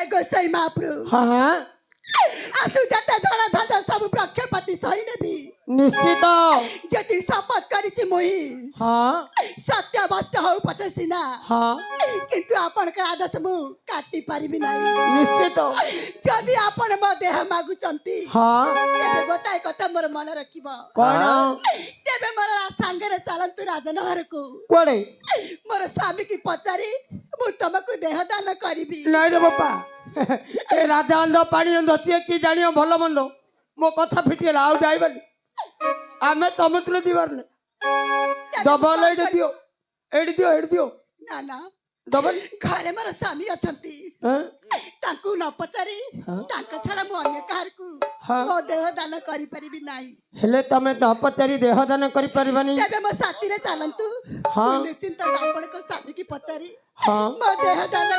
जय गोसाई महाप्रभु हाँ हाँ आसु जते झड़ा झंझा सब प्रक्षेपति सही नेबी निश्चित जति शपथ करिछि मोहि हाँ सत्य वस्त हो पछे सिना हाँ किंतु आपण का आदेश मु काटी परिबि नाही निश्चित जदि आपण म देह मागुचंती हाँ तेबे गोटाय कथा मोर मन रखिबो कौन तेबे मोर सांगरे चलंतु राजनहर को कोड़े मोर स्वामी की पचारी मु तुमको देह दान करिबि नहीं रे बापा ए राजा अंध पानी अंध सी कि जानियो भल मंद मो कथा फिटिगला आउ जाइबानी आमे समुद्र दीवार ने डबल एडी दियो एडी दियो ना ना डबल घरे मोर स्वामी अछंती हां ताकू न पचारी ताका छडा मु अन्य कार को मो देह दान करि परिबि नाही हेले तमे न पचारी देह दान करि परिबानी तेबे मो साथी रे चलंतु हां निश्चिंत आपण को स्वामी की पचारी हां मो देह दान